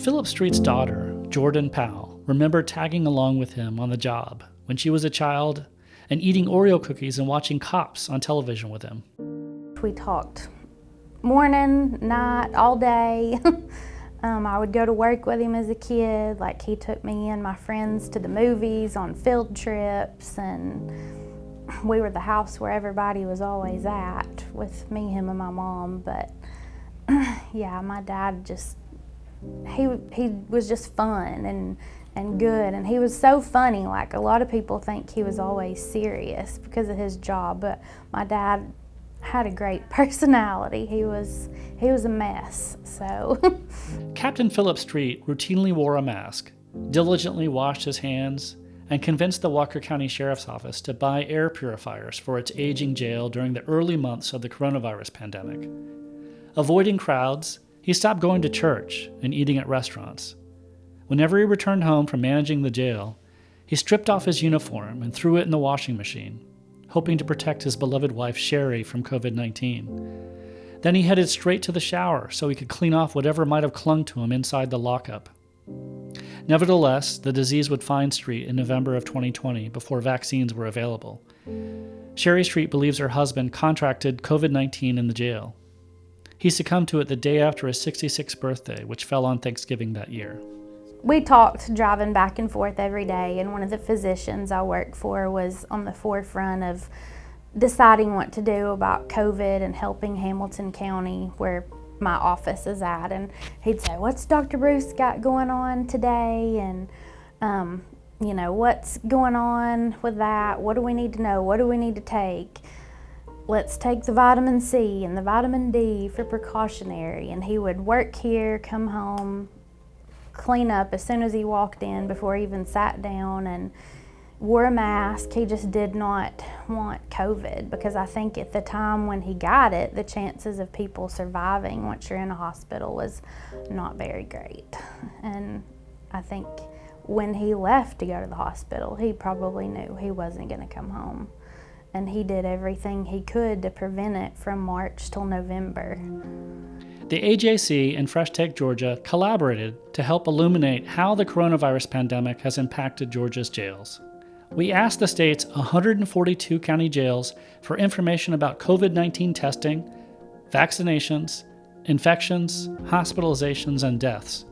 Phillip Street's daughter, Jordan Powell, remembered tagging along with him on the job when she was a child and eating Oreo cookies and watching Cops on television with him. We talked morning, night, all day. I would go to work with him as a kid. Like, he took me and my friends to the movies on field trips, and we were the house where everybody was always at with me, him, and my mom. But yeah, my dad just, he was just fun and good, and he was so funny. Like, a lot of people think he was always serious because of his job, but my dad had a great personality. He was a mess, so. Captain Phillip Street routinely wore a mask, diligently washed his hands, and convinced the Walker County Sheriff's Office to buy air purifiers for its aging jail during the early months of the coronavirus pandemic. Avoiding crowds, he stopped going to church and eating at restaurants. Whenever he returned home from managing the jail, he stripped off his uniform and threw it in the washing machine, hoping to protect his beloved wife Sherry from COVID-19. Then he headed straight to the shower so he could clean off whatever might have clung to him inside the lockup. Nevertheless, the disease would find Street in November of 2020 before vaccines were available. Sherry Street believes her husband contracted COVID-19 in the jail. He succumbed to it the day after his 66th birthday, which fell on Thanksgiving that year. We talked driving back and forth every day, and one of the physicians I worked for was on the forefront of deciding what to do about COVID and helping Hamilton County, where my office is at. And he'd say, "What's Dr. Bruce got going on today? And what's going on with that? What do we need to know? What do we need to take? Let's take the vitamin C and the vitamin D for precautionary." And he would work here, come home, clean up as soon as he walked in before he even sat down, and wore a mask. He just did not want COVID, because I think at the time when he got it, the chances of people surviving once you're in a hospital was not very great. And I think when he left to go to the hospital, he probably knew he wasn't going to come home. And he did everything he could to prevent it from March till November. The AJC and Fresh Take Georgia collaborated to help illuminate how the coronavirus pandemic has impacted Georgia's jails. We asked the state's 142 county jails for information about COVID-19 testing, vaccinations, infections, hospitalizations, and deaths.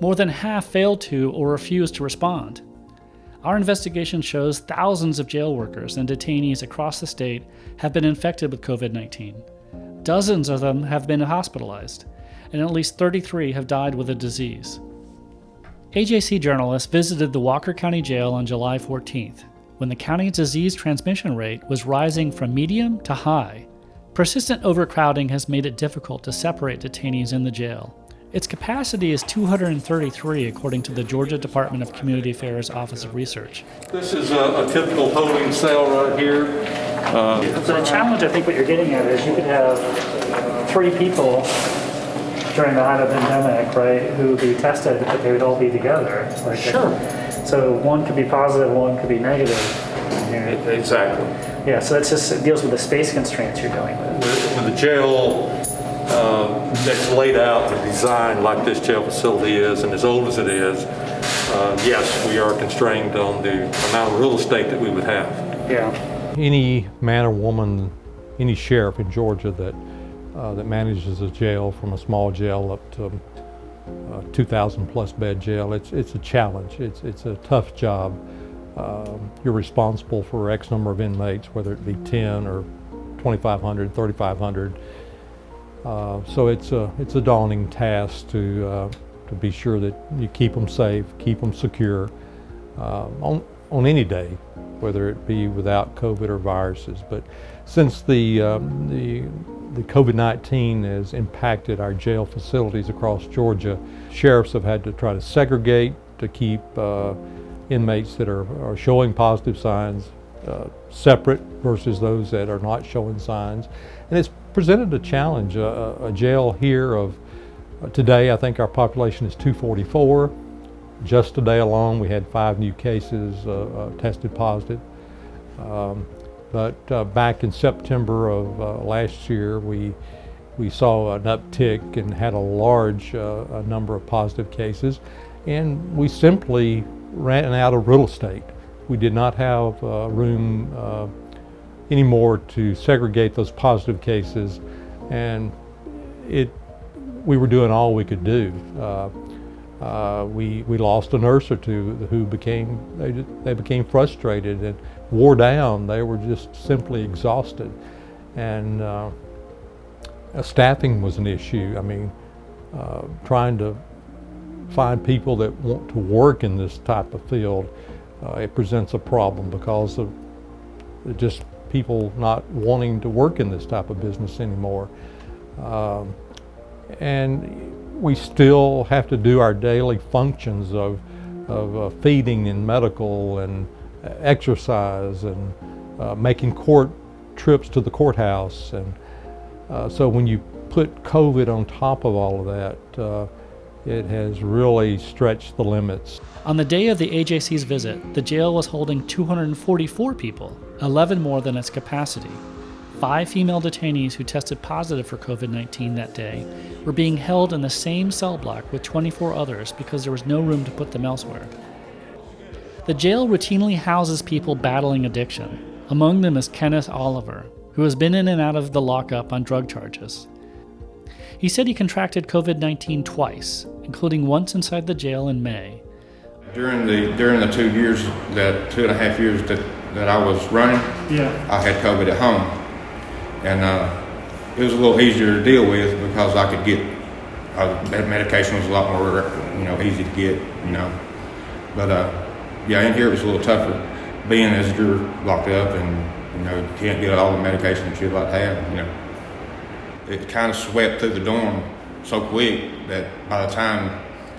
More than half failed to or refused to respond. Our investigation shows thousands of jail workers and detainees across the state have been infected with COVID-19. Dozens of them have been hospitalized, and at least 33 have died with the disease. AJC journalists visited the Walker County Jail on July 14th, when the county's disease transmission rate was rising from medium to high. Persistent overcrowding has made it difficult to separate detainees in the jail. Its capacity is 233, according to the Georgia Department of Community Affairs Office of Research. This is a typical holding cell right here. So the challenge, I think what you're getting at is you could have 3 people during the height of the pandemic, right, who would be tested, but they would all be together. Like, sure. So one could be positive, one could be negative. Exactly. Yeah, so it deals with the space constraints you're dealing with. With the jail that's laid out and designed like this jail facility is, and as old as it is, yes, we are constrained on the amount of real estate that we would have. Yeah. Any man or woman, any sheriff in Georgia that manages a jail, from a small jail up to a 2,000 plus bed jail, it's a challenge. It's a tough job. You're responsible for X number of inmates, whether it be 10 or 2,500, 3,500. So it's a daunting task to be sure that you keep them safe, keep them secure on any day, whether it be without COVID or viruses. But since the COVID-19 has impacted our jail facilities across Georgia, sheriffs have had to try to segregate to keep inmates that are showing positive signs separate versus those that are not showing signs. And it's presented a challenge. A jail here of today, I think our population is 244. Just today alone, we had 5 new cases tested positive. But back in September of last year, we we saw an uptick and had a large a number of positive cases, and we simply ran out of real estate. We did not have room anymore to segregate those positive cases, and we were doing all we could do. We lost a nurse or two who became frustrated and wore down. They were just simply exhausted, and staffing was an issue. I mean, trying to find people that want to work in this type of field, it presents a problem because of just people not wanting to work in this type of business anymore. And we still have to do our daily functions of feeding and medical and exercise and making court trips to the courthouse. And so when you put COVID on top of all of that, it has really stretched the limits. On the day of the AJC's visit, the jail was holding 244 people, 11 more than its capacity. 5 female detainees who tested positive for COVID-19 that day were being held in the same cell block with 24 others because there was no room to put them elsewhere. The jail routinely houses people battling addiction. Among them is Kenneth Oliver, who has been in and out of the lockup on drug charges. He said he contracted COVID-19 twice, including once inside the jail in May. During the 2.5 years that I was running, I had COVID at home, and it was a little easier to deal with because I could get medication was a lot more easy to get, But in here it was a little tougher, being as you're locked up and you can't get all the medication that you'd like to have. It kind of swept through the dorm so quick that by the time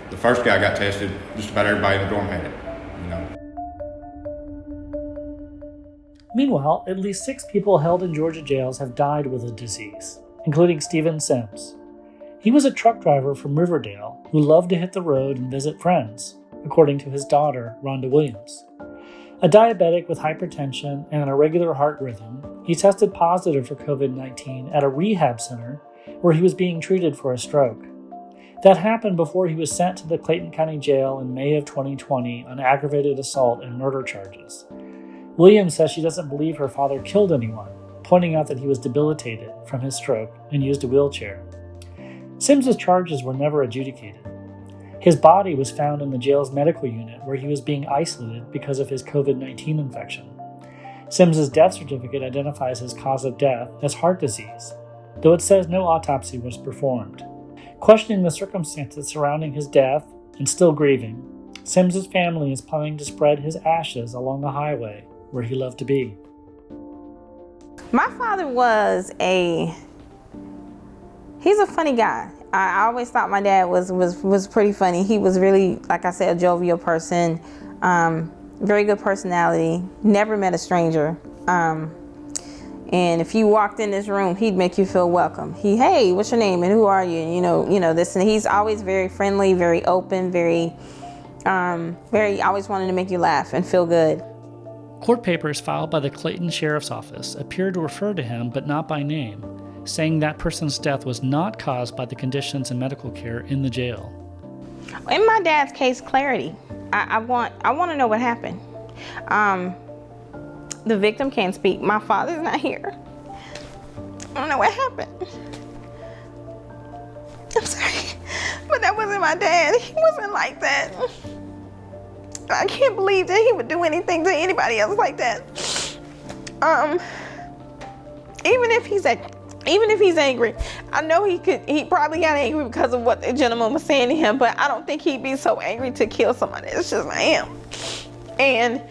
the first guy got tested, just about everybody in the dorm had it, Meanwhile, at least 6 people held in Georgia jails have died with the disease, including Stephen Sims. He was a truck driver from Riverdale who loved to hit the road and visit friends, according to his daughter, Rhonda Williams. A diabetic with hypertension and an irregular heart rhythm, he tested positive for COVID-19 at a rehab center where he was being treated for a stroke. That happened before he was sent to the Clayton County Jail in May of 2020 on aggravated assault and murder charges. Williams says she doesn't believe her father killed anyone, pointing out that he was debilitated from his stroke and used a wheelchair. Sims's charges were never adjudicated. His body was found in the jail's medical unit where he was being isolated because of his COVID-19 infection. Sims's death certificate identifies his cause of death as heart disease, though it says no autopsy was performed. Questioning the circumstances surrounding his death and still grieving, Sims's family is planning to spread his ashes along the highway where he loved to be. My father he's a funny guy. I always thought my dad was pretty funny. He was really, like I said, a jovial person, very good personality, never met a stranger. And if you walked in this room, he'd make you feel welcome. Hey, what's your name and who are you? And this, and he's always very friendly, very open, very always wanted to make you laugh and feel good. Court papers filed by the Clayton Sheriff's Office appear to refer to him, but not by name, saying that person's death was not caused by the conditions and medical care in the jail. In my dad's case, clarity. I want to know what happened. The victim can't speak. My father's not here. I don't know what happened. I'm sorry, but that wasn't my dad. He wasn't like that. I can't believe that he would do anything to anybody else like that. Even if he's angry, I know he probably got angry because of what the gentleman was saying to him, but I don't think he'd be so angry to kill somebody. It's just I am. And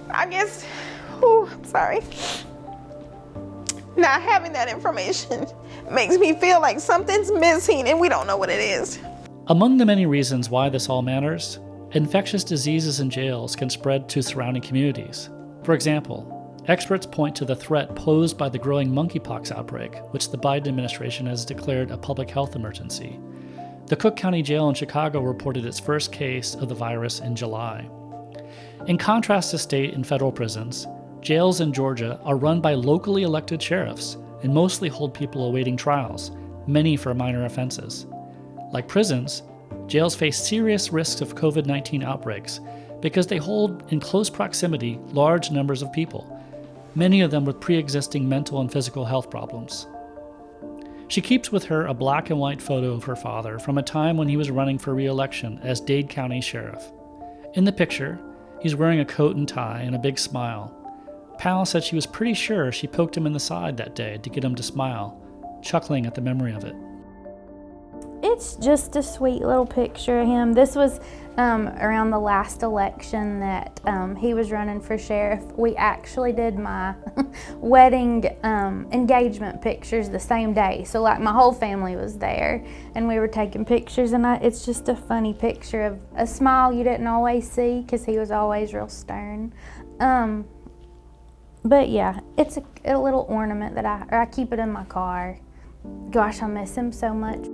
I guess, I'm sorry. Not having that information makes me feel like something's missing and we don't know what it is. Among the many reasons why this all matters, infectious diseases in jails can spread to surrounding communities. For example, experts point to the threat posed by the growing monkeypox outbreak, which the Biden administration has declared a public health emergency. The Cook County Jail in Chicago reported its first case of the virus in July. In contrast to state and federal prisons, jails in Georgia are run by locally elected sheriffs and mostly hold people awaiting trials, many for minor offenses. Like prisons, jails face serious risks of COVID-19 outbreaks because they hold in close proximity large numbers of people, many of them with pre-existing mental and physical health problems. She keeps with her a black and white photo of her father from a time when he was running for re-election as Dade County Sheriff. In the picture, he's wearing a coat and tie and a big smile. Pal said she was pretty sure she poked him in the side that day to get him to smile, chuckling at the memory of it. It's just a sweet little picture of him. This was around the last election that he was running for sheriff. We actually did my wedding engagement pictures the same day. So like my whole family was there and we were taking pictures, and it's just a funny picture of a smile you didn't always see because he was always real stern. But yeah, it's a little ornament that I keep it in my car. Gosh, I miss him so much.